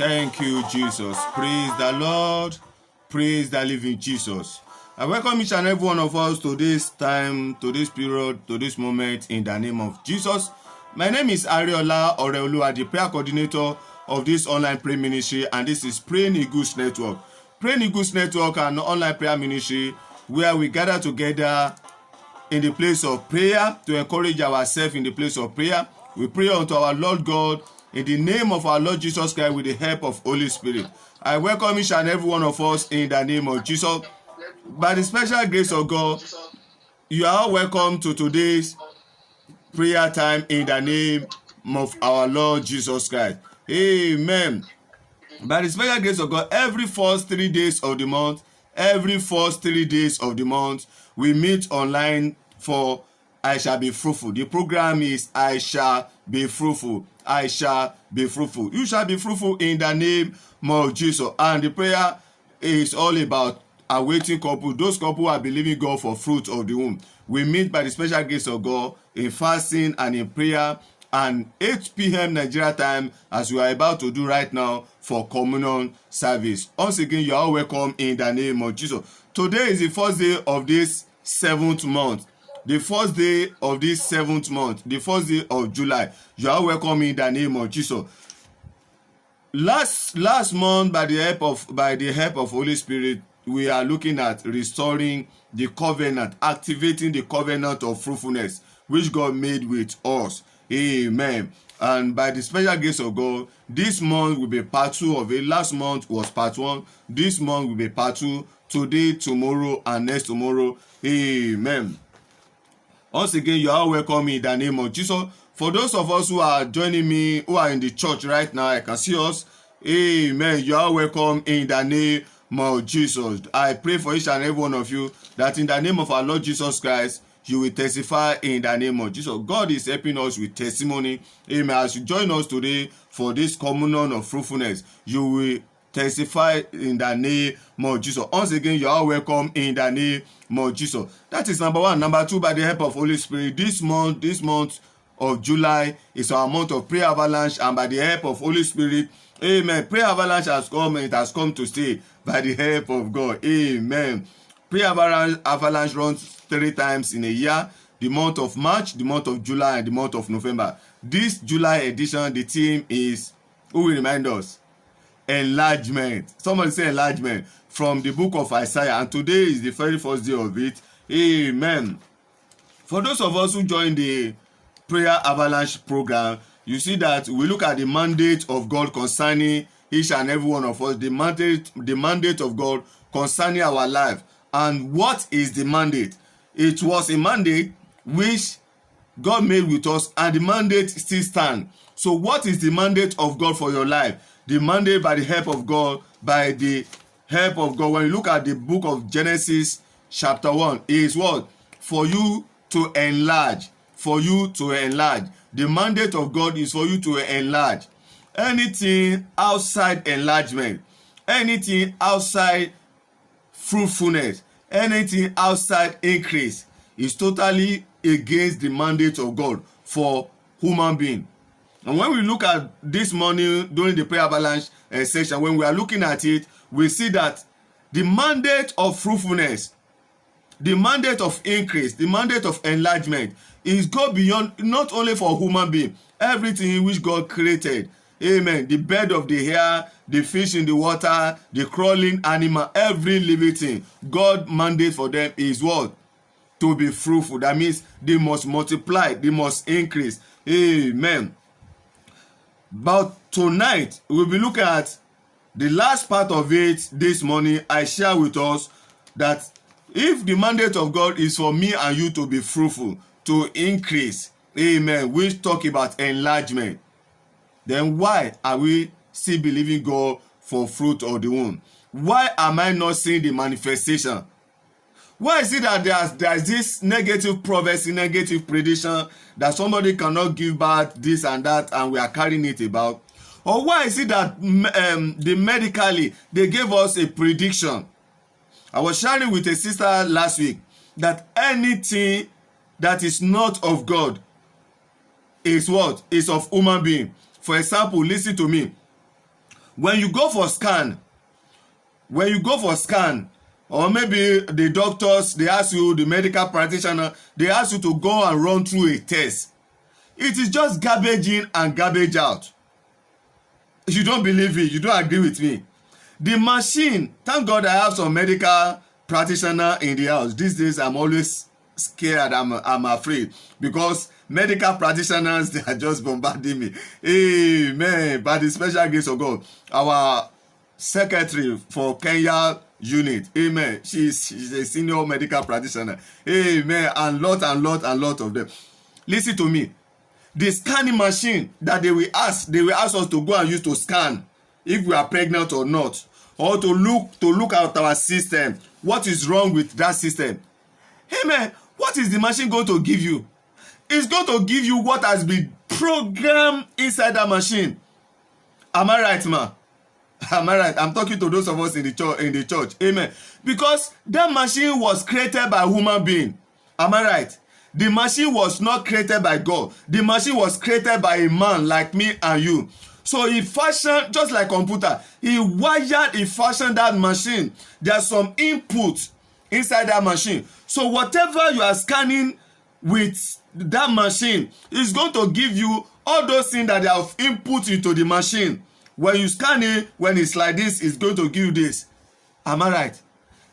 Thank you, Jesus. Praise the Lord. Praise the living Jesus. I welcome each and every one of us to this time, to this period, to this moment in the name of Jesus. My name is Ariola Oreolua, the prayer coordinator of this online prayer ministry, and this is Praying Eagles Network. Praying Eagles Network, an online prayer ministry where we gather together in the place of prayer to encourage ourselves in the place of prayer. We pray unto our Lord God in the name of our Lord Jesus Christ with the help of Holy Spirit. I welcome each and every one of us in the name of Jesus. By the special grace of God, you are all welcome to today's prayer time in the name of our Lord Jesus Christ. Amen. By the special grace of God, every first 3 days of the month, we meet online for I Shall Be Fruitful. The program is I Shall Be Fruitful. I shall be fruitful. You shall be fruitful in the name of Jesus. And the prayer is all about awaiting couple, those couple who are believing God for fruit of the womb. We meet by the special grace of God in fasting and in prayer, and 8 p.m. Nigeria time, as we are about to do right now for communion service. Once again, you are all welcome in the name of Jesus. Today is the first day of this 7th month. The first day of this 7th month, the first day of July. You are welcome in the name of Jesus. Last month, by the help of Holy Spirit, we are looking at restoring the covenant, activating the covenant of fruitfulness which God made with us. Amen. And by the special grace of God, this month will be part 2 of it. Last month was part 1. This month will be part 2. Today, tomorrow, and next tomorrow. Amen. Once again, you are welcome in the name of Jesus. For those of us who are joining me, who are in the church right now, I can see us. Amen. You are welcome in the name of Jesus. I pray for each and every one of you that in the name of our Lord Jesus Christ, you will testify in the name of Jesus. God is helping us with testimony. Amen. As you join us today for this communion of fruitfulness, you will testify in the name of Jesus. Once again, you are welcome in the name of Jesus. That is number 1. Number 2, by the help of Holy Spirit, this month of July is our month of prayer avalanche, and by the help of Holy Spirit, amen, prayer avalanche has come, and it has come to stay by the help of God. Amen. Prayer avalanche runs 3 times in a year: the month of March, the month of July, and the month of November. This July edition, the theme is, who will remind us? Enlargement. Somebody say enlargement, from the book of Isaiah, and today is the very first day of it. Amen. For those of us who join the prayer avalanche program, you see that we look at the mandate of God concerning each and every one of us, the mandate of God concerning our life. And what is the mandate? It was a mandate which God made with us, and the mandate still stands. So what is the mandate of God for your life? The mandate by the help of God, when you look at the book of Genesis chapter 1, is what? For you to enlarge. The mandate of God is for you to enlarge. Anything outside enlargement, anything outside fruitfulness, anything outside increase is totally against the mandate of God for human being. And when we look at this morning during the prayer avalanche session, when we are looking at it, we see that the mandate of fruitfulness, the mandate of increase, the mandate of enlargement is go beyond, not only for human being, everything which God created. Amen. The bird of the air, the fish in the water, the crawling animal, every living thing, God mandate for them is what? To be fruitful. That means they must multiply, they must increase. Amen. But tonight, we'll be looking at the last part of it this morning. I share with us that if the mandate of God is for me and you to be fruitful, to increase, amen, we talk about enlargement, then why are we still believing God for fruit of the womb? Why am I not seeing the manifestation? Why is it that there's this negative prophecy, negative prediction that somebody cannot give birth, this and that, and we are carrying it about? Or why is it that medically they gave us a prediction? I was sharing with a sister last week that anything that is not of God is what? Is of human being. For example, listen to me. when you go for scan, or maybe the doctors, they ask you, the medical practitioner, they ask you to go and run through a test. It is just garbage in and garbage out. You don't believe it, you don't agree with me. The machine, thank God I have some medical practitioner in the house. These days I'm always scared, I'm afraid, because medical practitioners, they are just bombarding me. Amen. By the special grace of God, our secretary for Kenya unit, amen, she's a senior medical practitioner, amen, and lot of them. Listen to me. The scanning machine that they will ask us to go and use to scan if we are pregnant or not, or to look at our system, what is wrong with that system. Amen. What is the machine going to give you? It's going to give you what has been programmed inside that machine. Am I right, ma? Am I right? I'm talking to those of us in the church. Amen. Because that machine was created by a human being. Am I right? The machine was not created by God. The machine was created by a man like me and you. So he fashioned, just like computer, he fashioned that machine. There's some input inside that machine. So whatever you are scanning with that machine is going to give you all those things that they have input into the machine. When you scan it, when it's like this, it's going to give you this. Am I right?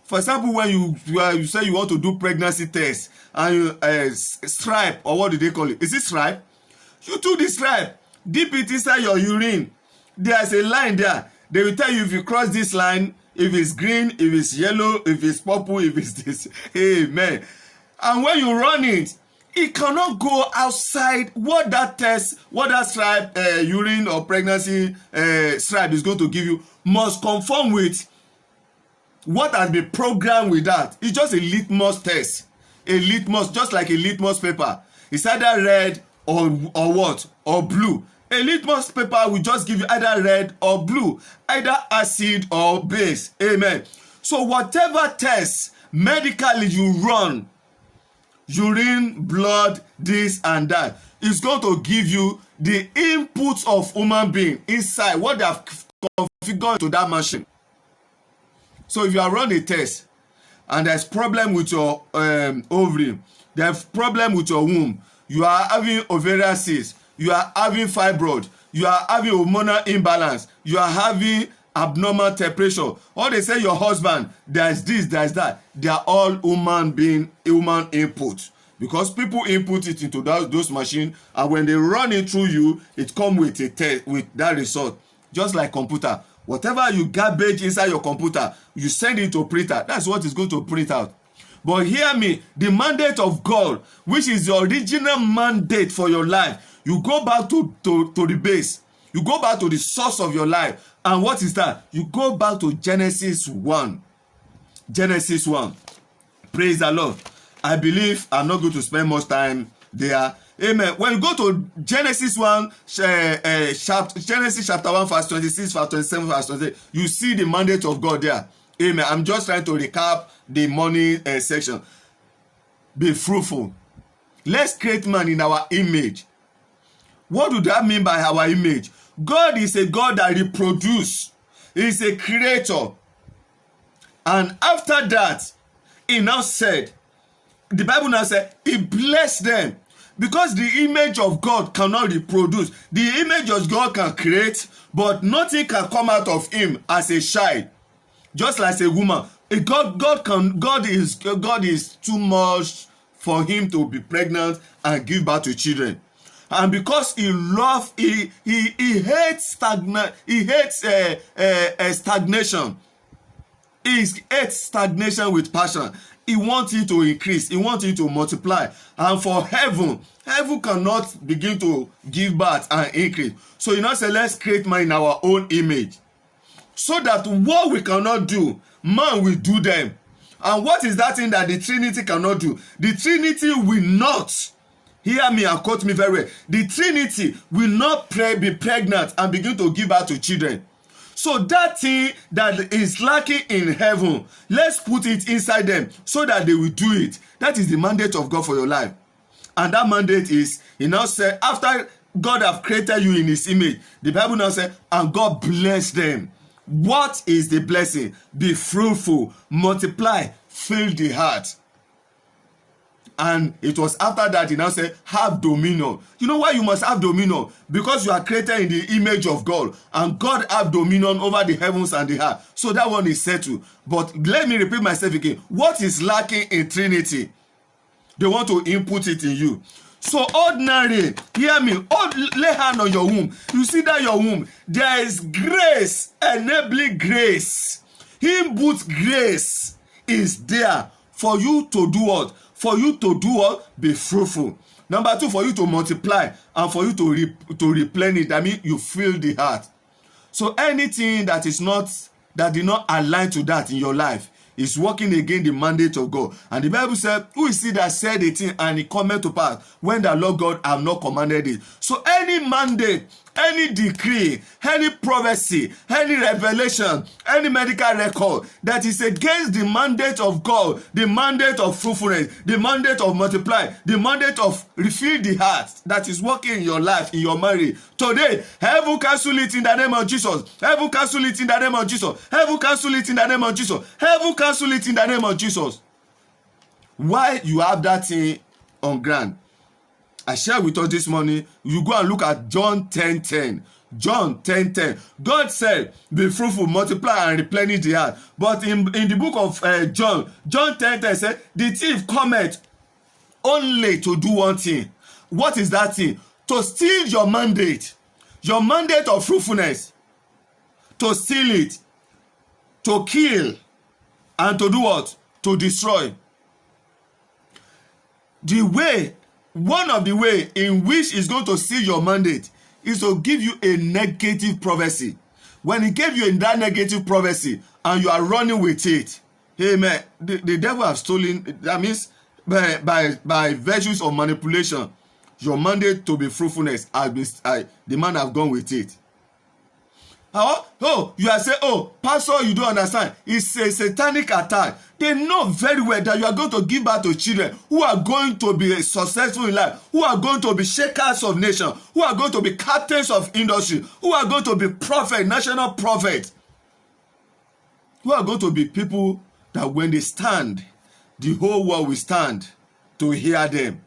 For example, when you say you want to do pregnancy test and you stripe, or what do they call it? Is it stripe? You do the stripe, dip it inside your urine. There's a line there. They will tell you if you cross this line, if it's green, if it's yellow, if it's purple, if it's this. Amen. And when you run it, it cannot go outside what that stripe, urine or pregnancy stripe is going to give you, must conform with what has been programmed with that. It's just a litmus test. A litmus, just like a litmus paper. It's either red or what? Or blue. A litmus paper will just give you either red or blue, either acid or base. Amen. So whatever test medically you run, urine, blood, this and that, is going to give you the inputs of human being inside what they have configured to that machine. So if you are running a test and there's problem with your ovary, there's problem with your womb, you are having ovarian cyst, you are having fibroid, you are having hormonal imbalance, you are having abnormal temperature, or they say your husband, there's this, there's that, they are all human input, because people input it into those machines, and when they run it through you, it comes with a test, with that result. Just like computer, whatever you garbage inside your computer, you send it to printer, that's what is going to print out. But hear me, the mandate of God, which is the original mandate for your life, you go back to the base, you go back to the source of your life. And what is that? You go back to Genesis 1. Genesis 1. Praise the Lord. I believe I'm not going to spend much time there. Amen. When you go to Genesis 1, Genesis chapter 1, verse 26, verse 27, verse 28, you see the mandate of God there. Amen. I'm just trying to recap the morning section. Be fruitful. Let's create man in our image. What do that mean by our image? God is a God that reproduces. He is a creator. And after that, he now said, the Bible now said, he blessed them. Because the image of God cannot reproduce. The image of God can create, but nothing can come out of him as a child. Just like a woman. God is too much for him to be pregnant and give birth to children. And because he hates stagnation. He hates stagnation with passion. He wants it to increase. He wants it to multiply. And for heaven cannot begin to give birth and increase. So you know, say, let's create man in our own image. So that what we cannot do, man will do them. And what is that thing that the Trinity cannot do? The Trinity will not, hear me and quote me very well, the Trinity will not be pregnant and begin to give birth to children. So that thing that is lacking in heaven, let's put it inside them so that they will do it. That is the mandate of God for your life. And that mandate is, he now said, after God have created you in his image. The Bible now says, and God bless them. What is the blessing? Be fruitful, multiply, fill the heart. And it was after that he now said, have dominion. You know why you must have dominion? Because you are created in the image of God, and God have dominion over the heavens and the earth. So that one is settled. But let me repeat myself again. What is lacking in Trinity? They want to input it in you. So ordinary, hear me, lay hand on your womb. You see that your womb, there is grace, enabling grace. Input grace is there for you to do what? For you to do what? Be fruitful. Number 2, for you to multiply and for you to replenish. That means you fill the heart. So anything that did not align to that in your life is working against the mandate of God. And the Bible said, who is he that said a thing and it cometh to pass when the Lord God have not commanded it? So any mandate, any decree, any prophecy, any revelation, any medical record that is against the mandate of God, the mandate of fruitfulness, the mandate of multiply, the mandate of refill the heart that is working in your life, in your marriage, today, heaven cancel it in the name of Jesus. Heaven cancel it in the name of Jesus. Heaven cancel it in the name of Jesus. Heaven cancel it in the name of Jesus. Why you have that thing on ground? I share with us this morning. You go and look at John 10:10. John 10:10. God said, be fruitful, multiply, and replenish the earth. But in the book of John 10:10 said, the thief cometh only to do one thing. What is that thing? To steal your mandate of fruitfulness. To steal it. To kill. And to do what? To destroy. One of the way in which is going to steal your mandate is to give you a negative prophecy. When he gave you that negative prophecy and you are running with it, amen, the devil have stolen. That means by virtues of manipulation, your mandate to be fruitfulness the man have gone with it. You are saying, pastor, you don't understand. It's a satanic attack. They know very well that you are going to give birth to children who are going to be successful in life, who are going to be shakers of nation, who are going to be captains of industry, who are going to be prophet, national prophet, who are going to be people that when they stand, the whole world will stand to hear them.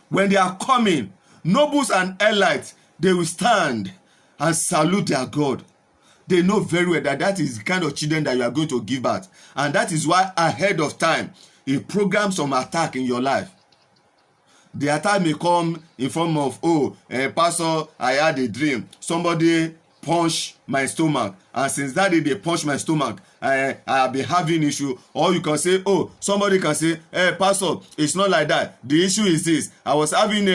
When they are coming, nobles and elites, they will stand and salute their God. They know very well that is the kind of children that you are going to give birth. And that is why ahead of time, he programs some attack in your life. The attack may come in form of, pastor, I had a dream. Somebody punched my stomach. And since that day they punched my stomach, I have been having issue. Or you can say, somebody can say, hey, pastor, it's not like that. The issue is this. I was having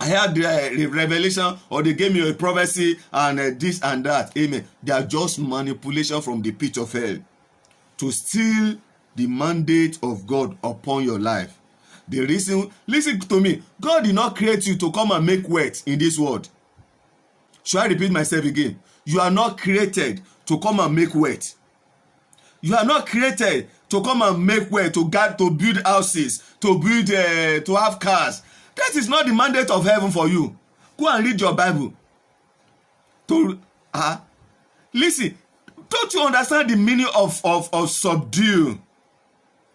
I had the revelation, or they gave me a prophecy, and this and that. Amen. They are just manipulation from the pit of hell to steal the mandate of God upon your life. The reason, listen to me, God did not create you to come and make wealth in this world. Should I repeat myself again? You are not created to come and make wealth. You are not created to come and make wealth, to build houses, to have cars. That is not the mandate of heaven for you. Go and read your Bible. Listen, don't you understand the meaning of subdue?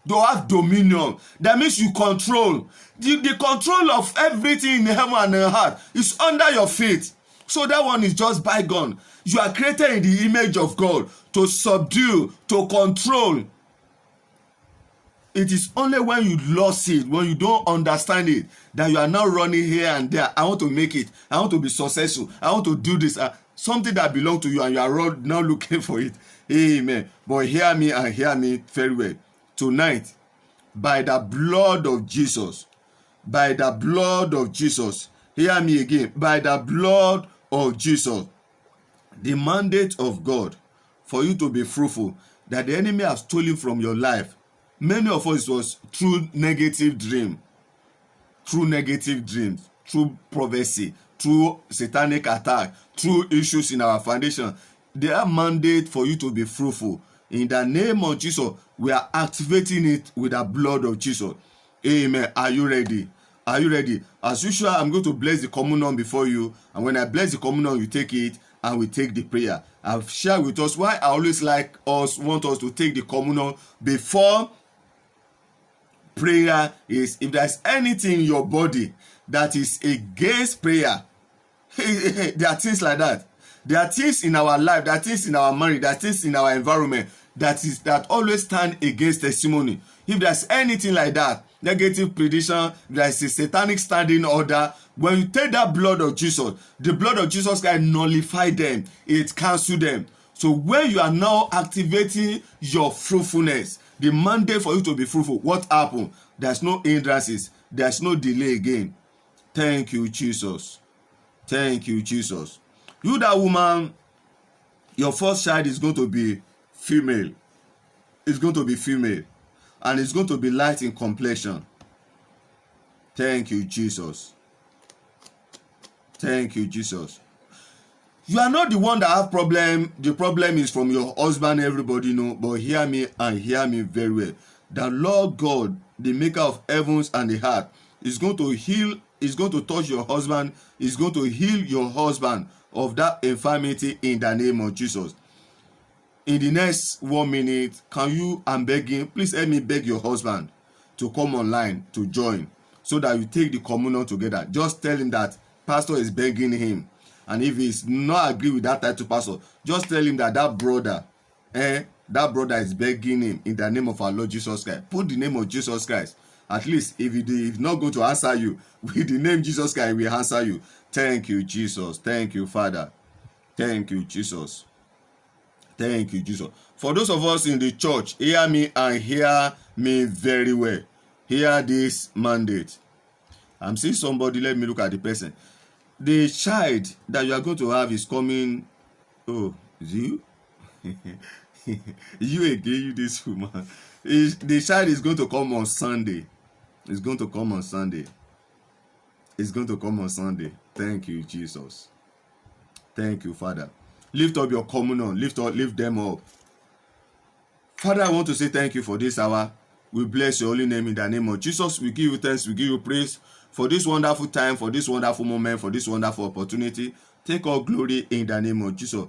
To have dominion. That means you control. The control of everything in heaven and the earth is under your feet. So that one is just bygone. You are created in the image of God to subdue, to control. It is only when you lost it, when you don't understand it, that you are now running here and there. I want to make it. I want to be successful. I want to do this. Something that belongs to you, and you are now looking for it. Amen. But hear me and hear me very well. Tonight, by the blood of Jesus, hear me again, by the blood of Jesus, the mandate of God for you to be fruitful, that the enemy has stolen from your life. Many of us was through negative dreams, through prophecy, through satanic attack, through issues in our foundation. Their mandate for you to be fruitful. In the name of Jesus, we are activating it with the blood of Jesus. Amen. Are you ready? Are you ready? As usual, I'm going to bless the communion before you. And when I bless the communion, you take it and we take the prayer. I've shared with us why I always want us to take the communion before prayer is if there's anything in your body that is against prayer. There are things like that. There are things in our life, there are things in our marriage, there are things in our environment that always stand against testimony. If there's anything like that, negative prediction, there's a satanic standing order. When you take that blood of Jesus, the blood of Jesus can nullify them. It cancel them. So when you are now activating your fruitfulness, the mandate for you to be fruitful, what happened? There's no hindrances. There's no delay again. Thank you, Jesus. Thank you, Jesus. You, that woman, your first child is going to be female. It's going to be female. And it's going to be light in complexion. Thank you, Jesus. Thank you, Jesus. You are not the one that have problem. The problem is from your husband, everybody know. But hear me and hear me very well. The Lord God, the maker of heavens and the earth, is going to heal, is going to touch your husband, is going to heal your husband of that infirmity in the name of Jesus. In the next 1 minute, can you, I'm begging, please help me beg your husband to come online to join so that you take the communion together. Just tell him that pastor is begging him. And if he's not agree with that title pastor, just tell him that brother is begging him in the name of our Lord Jesus Christ. Put the name of Jesus Christ. At least if he's not going to answer you, with the name Jesus Christ, he will answer you. Thank you, Jesus. Thank you, Father. Thank you, Jesus. Thank you, Jesus. For those of us in the church, hear me and hear me very well. Hear this mandate. I'm seeing somebody, let me look at the person. The child that you are going to have is coming. Oh, is you? You again, you this woman. The child is going to come on Sunday. It's going to come on Sunday. It's going to come on Sunday. Thank you, Jesus. Thank you, Father. Lift up your communion. Lift them up. Father, I want to say thank you for this hour. We bless your holy name in the name of Jesus. We give you thanks. We give you praise for this wonderful time, for this wonderful moment, for this wonderful opportunity. Take all glory in the name of Jesus.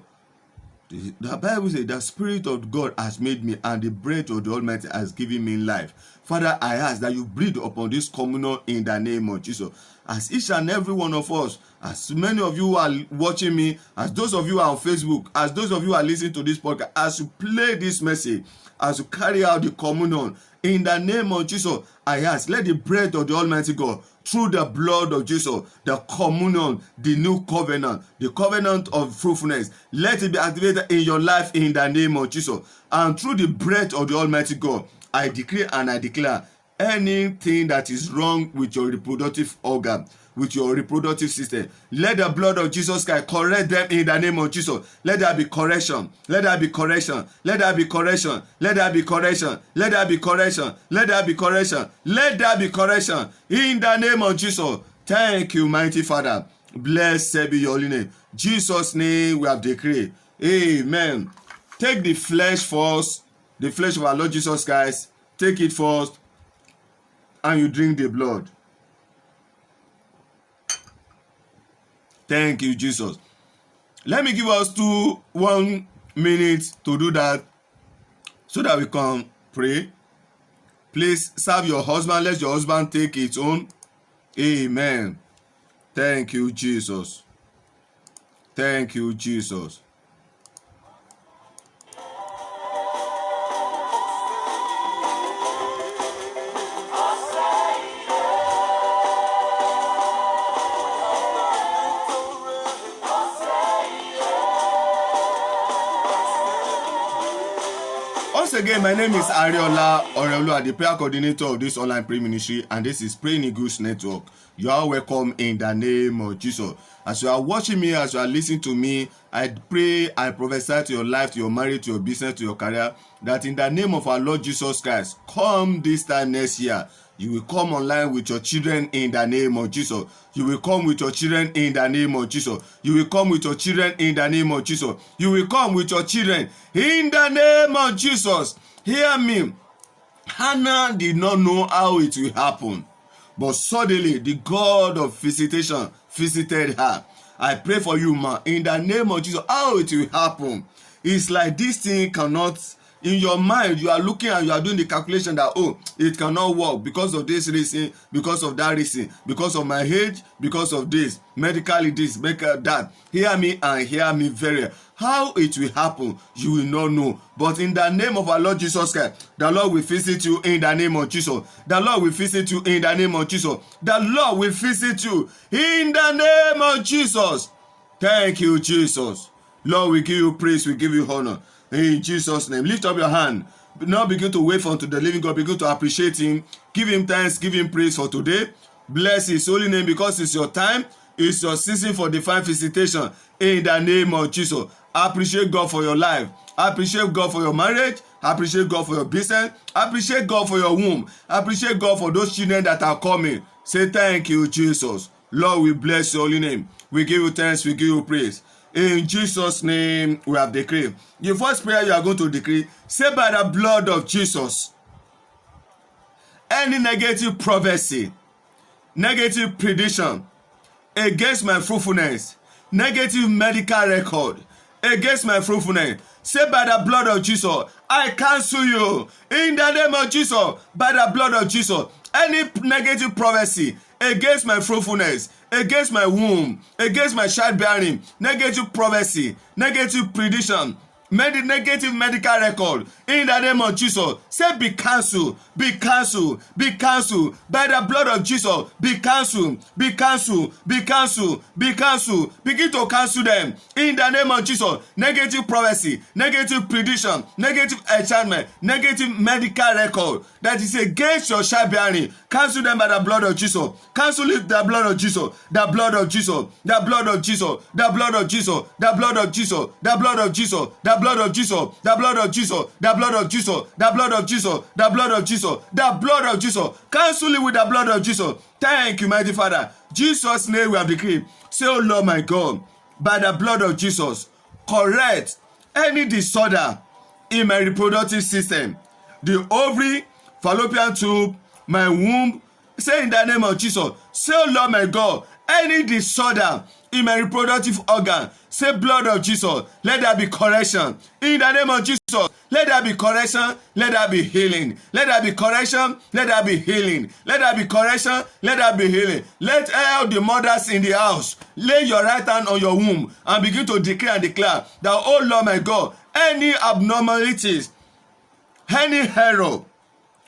The Bible says the Spirit of God has made me, and the breath of the Almighty has given me life. Father, I ask that you breathe upon this communion in the name of Jesus. As each and every one of us, as many of you are watching me, as those of you are on Facebook, as those of you are listening to this podcast, as you play this message, as you carry out the communion, in the name of Jesus, I ask, let the breath of the Almighty God, through the blood of Jesus, the communion, the new covenant, the covenant of fruitfulness, let it be activated in your life in the name of Jesus. And through the breath of the Almighty God, I decree and I declare anything that is wrong with your reproductive organ, with your reproductive system, let the blood of Jesus Christ correct them in the name of Jesus. Let there be correction. Let there be correction. Let there be correction. Let there be correction. Let there be correction. Let there be correction. Let there be correction in the name of Jesus. Thank you, mighty Father. Blessed be your holy name. Jesus' name we have decreed. Amen. Take the flesh first, the flesh of our Lord Jesus Christ. Take it first, and you drink the blood. Thank you, Jesus. Let me give us 1 minute to do that so that we can pray. Please serve your husband. Let your husband take its own. Amen. Thank you, Jesus. Thank you, Jesus. Once again, my name is Ariola Oreolu, the prayer coordinator of this online prayer ministry, and this is Praying Eagles Network. You are welcome in the name of Jesus. As you are watching me, as you are listening to me, I pray, I prophesy to your life, to your marriage, to your business, to your career, that in the name of our Lord Jesus Christ, come this time next year, you will come online with your children in the name of Jesus. You will come with your children in the name of Jesus. You will come with your children in the name of Jesus. You will come with your children in the name of Jesus. Hear me. Hannah did not know how it will happen. But suddenly, the God of visitation visited her. I pray for you, ma, in the name of Jesus. How it will happen? It's like this thing cannot, in your mind, you are looking and you are doing the calculation that, oh, it cannot work because of this reason, because of that reason, because of my age, because of this, medically this, medical that. Hear me and hear me very well. How it will happen, you will not know. But in the name of our Lord Jesus Christ, the Lord will visit you in the name of Jesus. The Lord will visit you in the name of Jesus. The Lord will visit you in the name of Jesus. Thank you, Jesus. Lord, we give you praise, we give you honor. In Jesus' name, lift up your hand. Now begin to wait for the living God. Begin to appreciate him. Give him thanks, give him praise for today. Bless his holy name because it's your time. It's your season for divine visitation in the name of Jesus. Appreciate God for your life. Appreciate God for your marriage. Appreciate God for your business. Appreciate God for your womb. Appreciate God for those children that are coming. Say thank you, Jesus. Lord, we bless your holy name. We give you thanks. We give you praise. In Jesus' name, we have decreed. The first prayer you are going to decree, say by the blood of Jesus, any negative prophecy, negative prediction against my fruitfulness, negative medical record against my fruitfulness, say by the blood of Jesus, I cancel you in the name of Jesus. By the blood of Jesus, any negative prophecy against my fruitfulness, against my womb, against my childbearing, negative prophecy, negative prediction, negative medical record, in the name of Jesus, say be cancelled, be cancelled, be cancelled by the blood of Jesus. Be cancelled, be cancelled, be cancelled, be cancelled. Begin to cancel them in the name of Jesus. Negative prophecy, negative prediction, negative enchantment, negative medical record that is against your childbearing, cancel them by the blood of Jesus. Cancel it, the blood of Jesus, the blood of Jesus, the blood of Jesus, the blood of Jesus, the blood of Jesus, the blood of Jesus, the blood of Jesus, the blood of Jesus, the blood of Jesus, the blood of Jesus, the blood of Jesus, the blood of Jesus. Cancel it with the blood of Jesus. Thank you, mighty Father. Jesus' name we have decreed. Say, oh Lord my God, by the blood of Jesus, correct any disorder in my reproductive system, the ovary, fallopian tube, my womb. Say in the name of Jesus. Say, oh Lord my God, any disorder in my reproductive organ, say blood of Jesus, let there be correction in the name of Jesus. Let there be correction, let there be healing. Let there be correction, let there be healing. Let there be correction, let there be healing. Let all the mothers in the house lay your right hand on your womb and begin to declare and declare that, oh Lord my God, any abnormalities, any error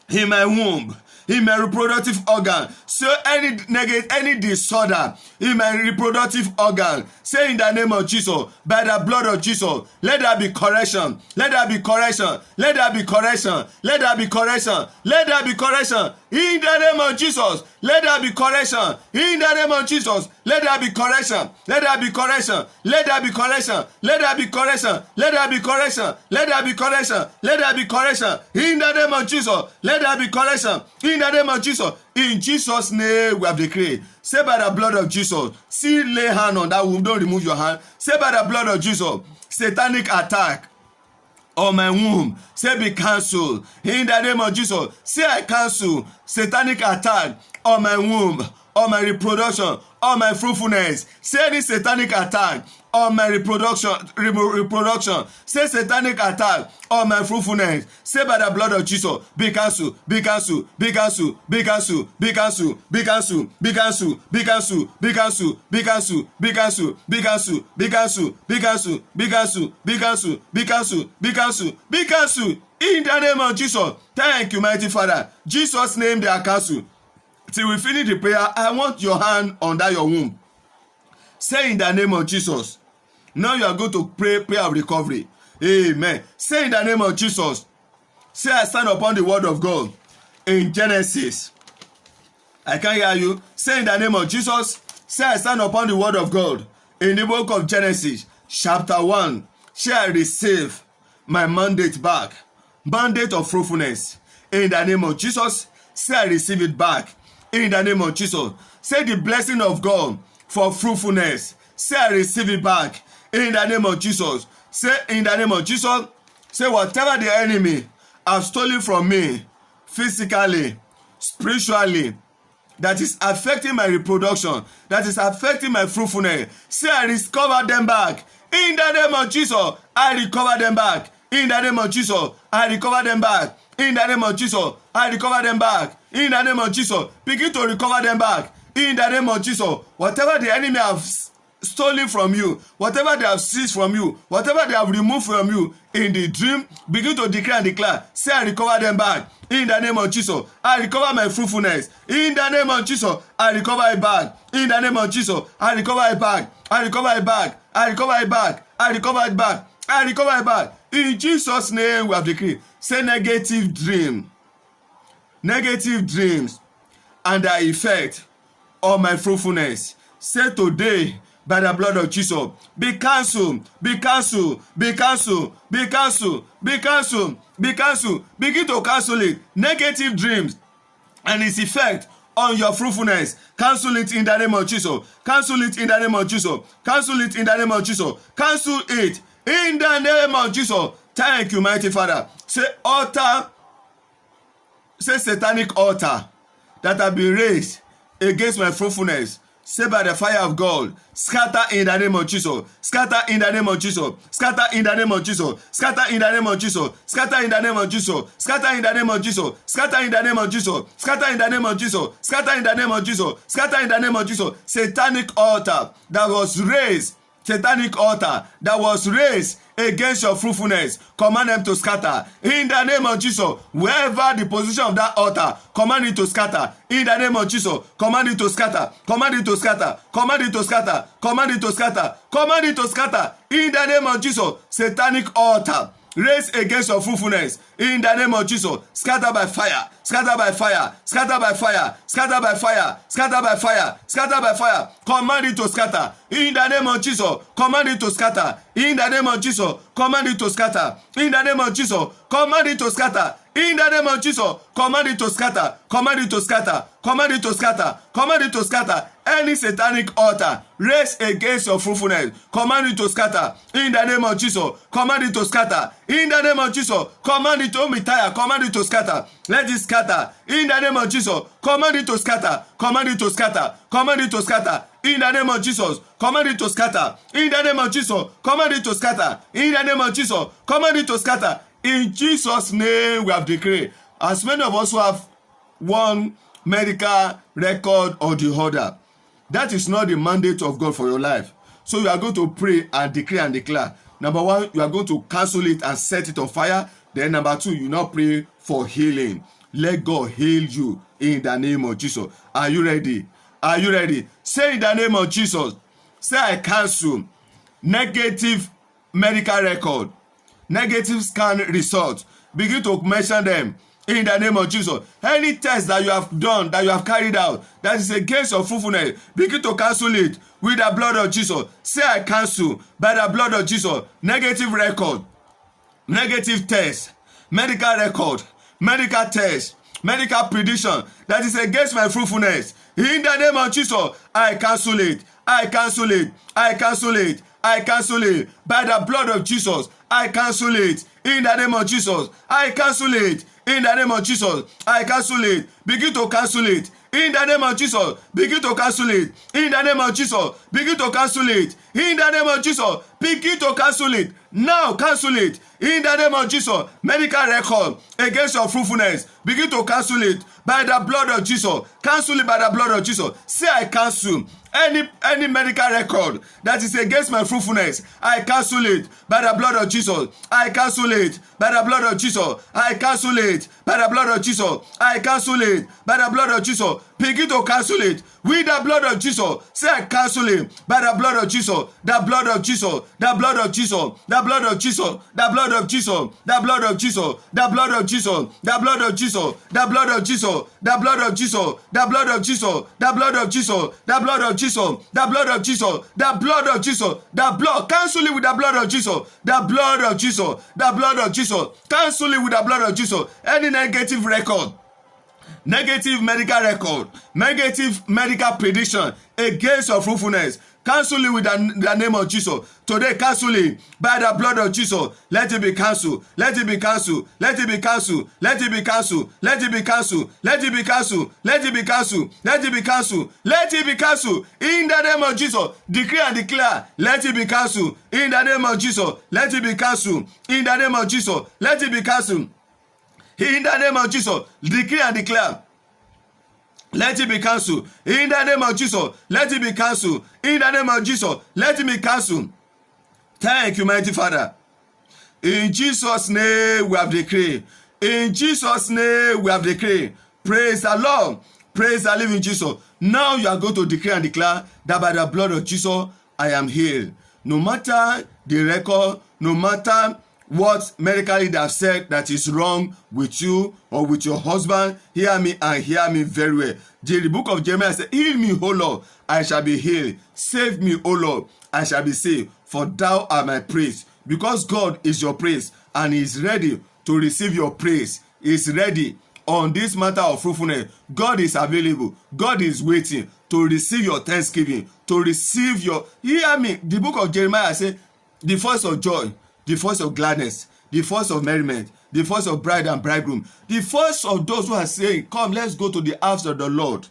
in my womb, in my reproductive organ, so any disorder in my reproductive organ, say in the name of Jesus, by the blood of Jesus, let there be correction, let there be correction, let there be correction, let there be correction, let there be correction in the name of Jesus. Let there be correction in the name of Jesus. Let there be correction, let there be correction, let there be correction, let there be correction, let there be correction, let there be correction, let there be correction in the name of Jesus. Let there be correction in the name of Jesus. In Jesus' name we have decreed. Say by the blood of Jesus. See, lay hand on that womb. Don't remove your hand. Say by the blood of Jesus. Satanic attack on my womb, say be cancelled in the name of Jesus. Say I cancel satanic attack on my womb, on my reproduction, on my fruitfulness. Say any satanic attack on my reproduction. Say satanic attack on my fruitfulness. Say by the blood of Jesus, be cancelled, be cancelled, be cancelled, be cancelled, be cancelled, be cancelled, be cancelled, be cancelled, be cancelled, be cancelled, be cancelled, be cancelled, be cancelled, be cancelled, be cancelled, be cancelled, be cancelled, be cancelled, be cancelled in the name of Jesus. Thank you, mighty Father. Jesus' name they are cancelled. Till we finish the prayer, I want your hand under your womb. Say in the name of Jesus. Now you are going to pray prayer of recovery. Amen. Say in the name of Jesus. Say I stand upon the word of God in Genesis. I can't hear you. Say in the name of Jesus. Say I stand upon the word of God in the book of Genesis chapter 1. Say I receive my mandate back. Mandate of fruitfulness. In the name of Jesus. Say I receive it back. In the name of Jesus. Say the blessing of God for fruitfulness. Say I receive it back. In the name of Jesus. Say in the name of Jesus. Say whatever the enemy have stolen from me, physically, spiritually, that is affecting my reproduction, that is affecting my fruitfulness. Say, I recover them back. In the name of Jesus, I recover them back. In the name of Jesus, I recover them back. In the name of Jesus, I recover them back. In the name of Jesus, begin to recover them back. In the name of Jesus, whatever the enemy has stolen from you, whatever they have seized from you, whatever they have removed from you in the dream, begin to declare and declare. Say, I recover them back. In the name of Jesus, I recover my fruitfulness. In the name of Jesus, I recover it back. In the name of Jesus, I recover it back. I recover it back. I recover it back. I recover it back. I recover it back. In Jesus' name we have decreed. Say, negative dream, negative dreams and their effect on my fruitfulness. Say today, by the blood of Jesus, be cancelled, be cancelled, be cancelled, be cancelled, be cancelled, be cancelled. Begin to cancel it. Negative dreams and its effect on your fruitfulness. Cancel it in the name of Jesus. Cancel it in the name of Jesus. Cancel it in the name of Jesus. Cancel it in the name of Jesus. Thank you, mighty Father. Say altar, say satanic altar that have been raised against my fruitfulness. Say, by the fire of God, scatter in the name of Jesus. Scatter in the name of Jesus. Scatter in the name of Jesus. Scatter in the name of Jesus. Scatter in the name of Jesus. Scatter in the name of Jesus. Scatter in the name of Jesus. Scatter in the name of Jesus. Scatter in the name of Jesus. Scatter in the name of Jesus. Satanic altar that was raised. Satanic altar that was raised against your fruitfulness, command them to scatter in the name of Jesus. Wherever the position of that altar, command it to scatter in the name of Jesus. Command it to scatter, command it to scatter, command it to scatter, command it to scatter, command it to scatter in the name of Jesus. Satanic altar raised against your fruitfulness in the name of Jesus. Scatter by fire, scatter by fire, scatter by fire, scatter by fire, scatter by fire, scatter by fire. Command it to scatter in the name of Jesus. Command it to scatter in the name of Jesus. Command it to scatter in the name of Jesus. Command it to scatter in the name of Jesus. Command it to scatter. Command it to scatter. Command it to scatter. Command it to scatter. Any satanic altar raised against your fruitfulness, command it to scatter in the name of Jesus. Command it to scatter in the name of Jesus. Command it to be tired. Command it to scatter. Let it scatter in the name of Jesus. Command it to scatter. Command it to scatter. Command it to scatter in the name of Jesus. Command it to scatter in the name of Jesus. Command it to scatter in the name of Jesus. Command it to scatter. In Jesus' name we have decreed. As many of us who have one medical record or the other, that is not the mandate of God for your life. So you are going to pray and decree and declare. Number one, you are going to cancel it and set it on fire. Then number two, you now pray for healing. Let God heal you in the name of Jesus. Are you ready? Are you ready? Say in the name of Jesus. Say, I cancel negative medical record, negative scan results. Begin to mention them in the name of Jesus. Any test that you have done, that you have carried out, that is against your fruitfulness, begin to cancel it with the blood of Jesus. Say, I cancel by the blood of Jesus negative record, negative test, medical record, medical test, medical prediction that is against my fruitfulness. In the name of Jesus, I cancel it. I cancel it. I cancel it. I cancel it by the blood of Jesus. I cancel it in the name of Jesus. I cancel it in the name of Jesus. I cancel it. Begin to cancel it in the name of Jesus. Begin to cancel it in the name of Jesus. Begin to cancel it in the name of Jesus. Begin to cancel it now. Cancel it in the name of Jesus. Medical record against your fruitfulness, begin to cancel it by the blood of Jesus. Cancel it by the blood of Jesus. Say, I cancel any medical record that is against my fruitfulness. I cancel it by the blood of Jesus. I cancel it by the blood of Jesus. I cancel it by the blood of Jesus. I cancel it by the blood of Jesus. Begin to cancel it with the blood of Jesus. Say, I cancel it by the blood of Jesus. The blood of Jesus. The blood of Jesus. The blood of Jesus. The blood of Jesus. The blood of Jesus. The blood of Jesus. The blood of Jesus. The blood of Jesus. The blood of Jesus. The blood of Jesus. The blood of Jesus. The blood of Jesus. The blood of Jesus. The blood of Jesus. The blood. Cancel it with the blood of Jesus. The blood of Jesus. The blood of Jesus. Cancel it with the blood of Jesus. Any negative record, negative medical record, negative medical prediction against your fruitfulness, Cancel it with the name of Jesus. Today, cancel it by the blood of Jesus. Let it be cancelled. Let it be cancelled. Let it be cancelled. Let it be cancelled. Let it be cancelled. Let it be cancelled. Let it be cancelled. Let it be cancelled. Let it be cancelled. In the name of Jesus, decree and declare. Let it be cancelled. In the name of Jesus, let it be cancelled. In the name of Jesus, let it be cancelled. In the name of Jesus, decree and declare. Let it be cancelled. In the name of Jesus, let it be cancelled. In the name of Jesus, let it be cancelled. Thank you, mighty Father. In Jesus' name we have decreed. In Jesus' name we have decreed. Praise the Lord. Praise the living Jesus. Now you are going to declare and declare that by the blood of Jesus, I am healed. No matter the record, no matter what medically they have said that is wrong with you or with your husband, hear me and hear me very well. The book of Jeremiah says, heal me, O Lord, I shall be healed. Save me, O Lord, I shall be saved. For thou art my praise. Because God is your praise and he is ready to receive your praise. He is ready on this matter of fruitfulness. God is available. God is waiting to receive your thanksgiving, to receive your... Hear me. The book of Jeremiah says, the voice of joy, the voice of gladness, the voice of merriment, the voice of bride and bridegroom, the voice of those who are saying, come, let's go to the house of the Lord.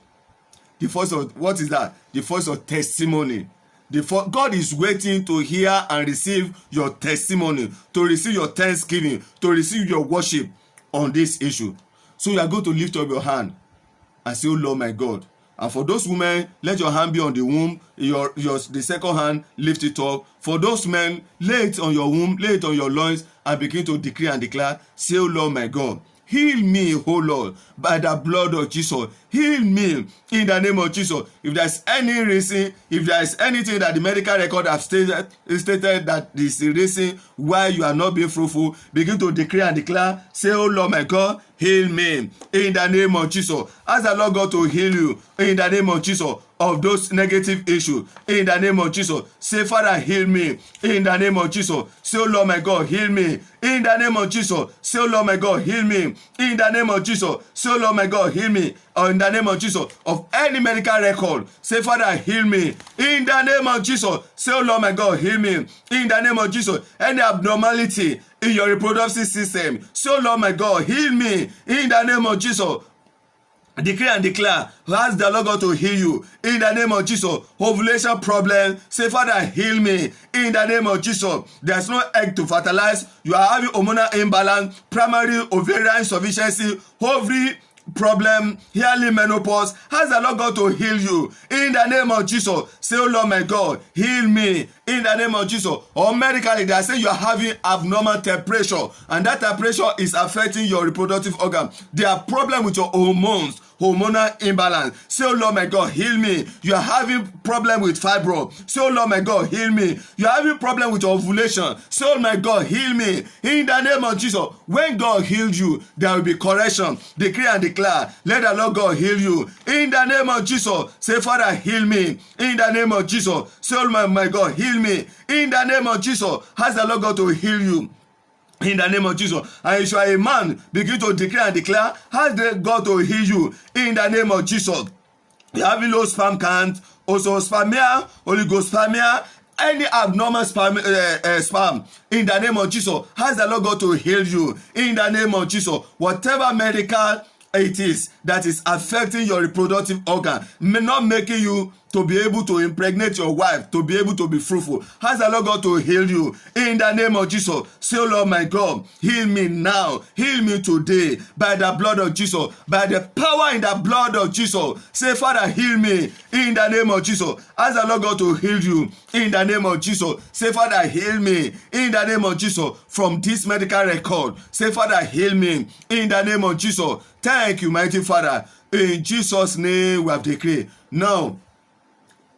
The voice of, what is that? The voice of testimony. God is waiting to hear and receive your testimony, to receive your thanksgiving, to receive your worship on this issue. So you are going to lift up your hand and say, oh Lord my God. And for those women, let your hand be on the womb. The second hand, lift it up. For those men, lay it on your womb, lay it on your loins, and begin to decree and declare, say, oh Lord my God, heal me, oh Lord, by the blood of Jesus. Heal me in the name of Jesus. If there's any reason, if there is anything that the medical record have stated that is the reason why you are not being fruitful, begin to decree and declare, say, oh Lord my God, heal me in the name of Jesus. Ask the Lord God to heal you in the name of Jesus of those negative issues. In the name of Jesus, say, Father, heal me in the name of Jesus. Say, oh Lord my God, heal me in the name of Jesus. Say, oh Lord my God, heal me in the name of Jesus. Say, oh Lord my God, heal me in the name of Jesus of any medical record. Say, Father, heal me in the name of Jesus. Say, oh Lord my God, heal me in the name of Jesus. Any abnormality in your reproductive system, say, oh Lord my God, heal me in the name of Jesus. Declare and declare, ask the Lord God to heal you in the name of Jesus. Ovulation problem, say, Father, heal me in the name of Jesus. There's no egg to fertilize. You are having hormonal imbalance, primary ovarian insufficiency, ovary problem, yearly menopause. Ask the Lord God to heal you in the name of Jesus. Say, oh Lord my God, heal me in the name of Jesus. Or medically, they are saying you are having abnormal temperature, and that temperature is affecting your reproductive organ. There are problems with your hormones, hormonal imbalance. Say, oh Lord my God, heal me. You are having problem with fibroid. Say, oh Lord my God, heal me. You are having problem with ovulation. Say, oh my God, heal me in the name of Jesus. When God heals you, there will be correction. Decree and declare, let the Lord God heal you in the name of Jesus. Say, Father, heal me in the name of Jesus. Say, oh my God, heal me in the name of Jesus. Ask the Lord God to heal you in the name of Jesus. And if you are a man, begin to declare and declare, ask God to heal you in the name of Jesus. You are having low sperm count, also spermia, oligospermia, any abnormal sperm in the name of Jesus. Ask the Lord God to heal you in the name of Jesus. Whatever medical it is that is affecting your reproductive organ, not making you to be able to impregnate your wife, to be able to be fruitful. Ask the Lord God to heal you in the name of Jesus. Say, oh Lord my God, heal me now. Heal me today by the blood of Jesus, by the power in the blood of Jesus. Say, Father, heal me in the name of Jesus. Ask the Lord God to heal you in the name of Jesus. Say, Father, heal me in the name of Jesus from this medical record. Say, Father, heal me in the name of Jesus. Thank you, mighty Father. In Jesus' name we have decreed. Now,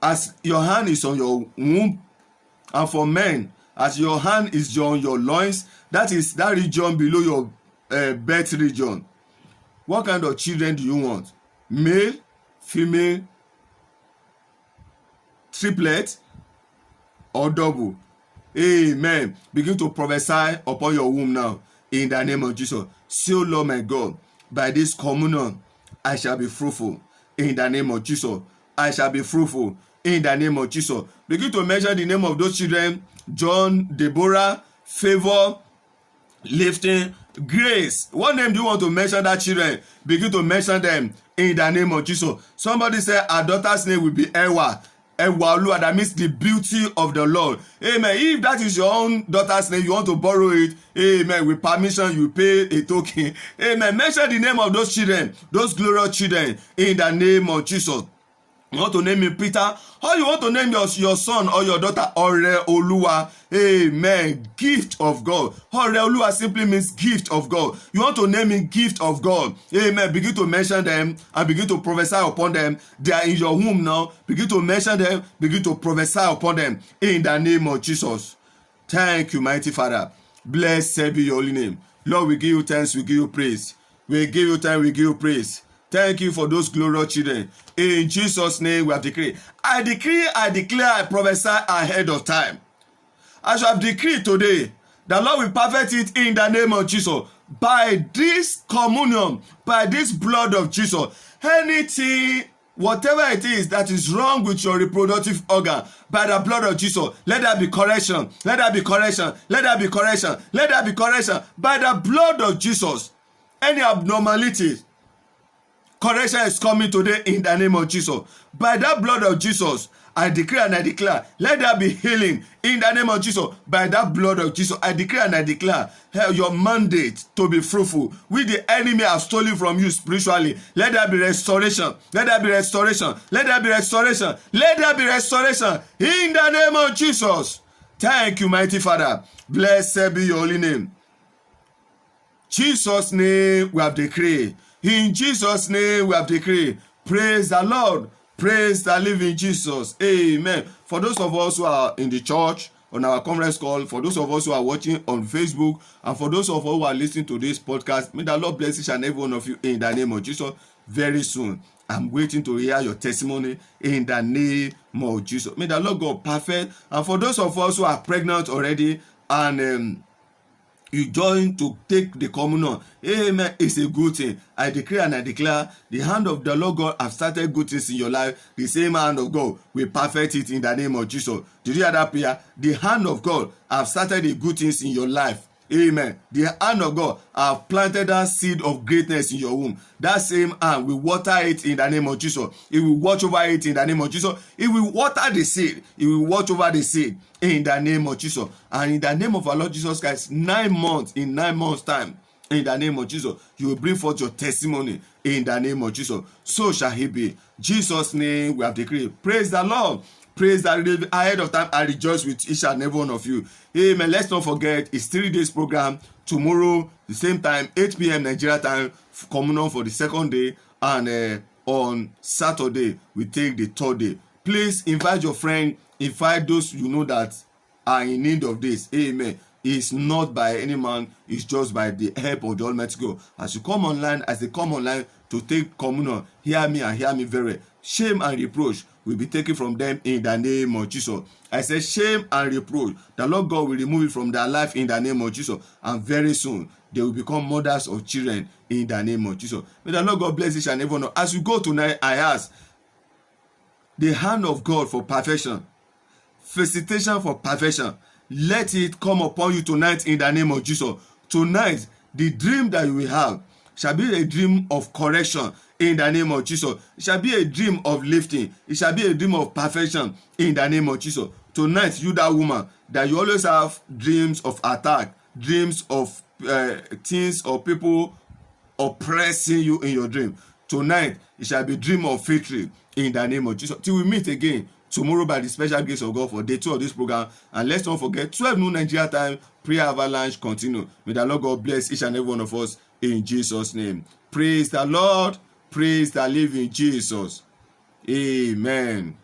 as your hand is on your womb, and for men, as your hand is on your loins, that is that region below your birth region. What kind of children do you want? Male, female, triplet, or double? Amen. Begin to prophesy upon your womb now in the name of Jesus. Say, oh Lord my God, by this communion I shall be fruitful in the name of Jesus. I shall be fruitful in the name of Jesus. Begin to mention the name of those children: John, Deborah, Favor, Lifting, Grace. What name do you want to mention that children? Begin to mention them in the name of Jesus. Somebody said our daughter's name will be Ewa. Ewa, that means the beauty of the Lord. Amen. If that is your own daughter's name, you want to borrow it, amen, with permission, you pay a token. Amen. Mention the name of those children, those glorious children, in the name of Jesus. You want to name him Peter, or you want to name your son or your daughter Ore Oluwa. Amen. Gift of God. Ore Oluwa simply means gift of God. You want to name him gift of God. Amen. Begin to mention them and begin to prophesy upon them. They are in your womb now. Begin to mention them. Begin to prophesy upon them in the name of Jesus. Thank you, mighty Father. Blessed be your holy name. Lord, we give you thanks. We give you praise. We give you thanks. We give you praise. Thank you for those glorious children. In Jesus' name we have decreed. I decree, I declare, I prophesy ahead of time. As you have decreed today, the Lord will perfect it in the name of Jesus. By this communion, by this blood of Jesus, anything, whatever it is that is wrong with your reproductive organ, by the blood of Jesus, let there be correction. Let there be correction. Let there be correction. Let there be correction. By the blood of Jesus, any abnormalities, correction is coming today in the name of Jesus. By that blood of Jesus, I decree and I declare, let there be healing in the name of Jesus. By that blood of Jesus, I decree and I declare your mandate to be fruitful, which the enemy has stolen from you spiritually. Let there be restoration. Let there be restoration. Let there be restoration. Let there be restoration in the name of Jesus. Thank you, mighty Father. Blessed be your holy name. Jesus' name we have decreed. In Jesus' name we have decreed. Praise the Lord. Praise the living Jesus. Amen. For those of us who are in the church, on our conference call, for those of us who are watching on Facebook, and for those of us who are listening to this podcast, may the Lord bless each and every one of you in the name of Jesus. Very soon, I'm waiting to hear your testimony in the name of Jesus. May the Lord God perfect. And for those of us who are pregnant already and you join to take the communion, amen, it's a good thing. I decree and I declare, the hand of the Lord God have started good things in your life. The same hand of God will perfect it in the name of Jesus. Did you hear that prayer? The hand of God have started the good things in your life. Amen. The hand of God have planted that seed of greatness in your womb. That same hand will water it in the name of Jesus. It will watch over it in the name of Jesus. It will water the seed. It will watch over the seed in the name of Jesus. And in the name of our Lord Jesus Christ, 9 months, in 9 months' time, in the name of Jesus, you will bring forth your testimony in the name of Jesus. So shall he be. Jesus' name we have decreed. Praise the Lord. Praise that ahead of time. I rejoice with each and every one of you. Amen. Let's not forget, it's 3 days program. Tomorrow, the same time, 8 p.m. Nigeria time, communion for the second day. And on Saturday, we take the 3rd day. Please invite your friend. Invite those you know that are in need of this. Amen. It's not by any man. It's just by the help of the Almighty God. As you come online, as they come online to take communion, hear me and hear me very. Shame and reproach will be taken from them in the name of Jesus. I say shame and reproach, the Lord God will remove it from their life in the name of Jesus. And very soon, they will become mothers of children in the name of Jesus. May the Lord God bless each and every one. As we go tonight, I ask the hand of God for perfection, facilitation for perfection, let it come upon you tonight in the name of Jesus. Tonight, the dream that you will have shall be a dream of correction in the name of Jesus. It shall be a dream of lifting. It shall be a dream of perfection in the name of Jesus. Tonight, you that woman, that you always have dreams of attack, dreams of things or people oppressing you in your dream. Tonight, it shall be a dream of victory in the name of Jesus. Till we meet again tomorrow by the special grace of God for day 2 of this program. And let's not forget, 12 noon Nigeria time, prayer avalanche continue. May the Lord God bless each and every one of us in Jesus' name. Praise the Lord. Praise the living Jesus. Amen.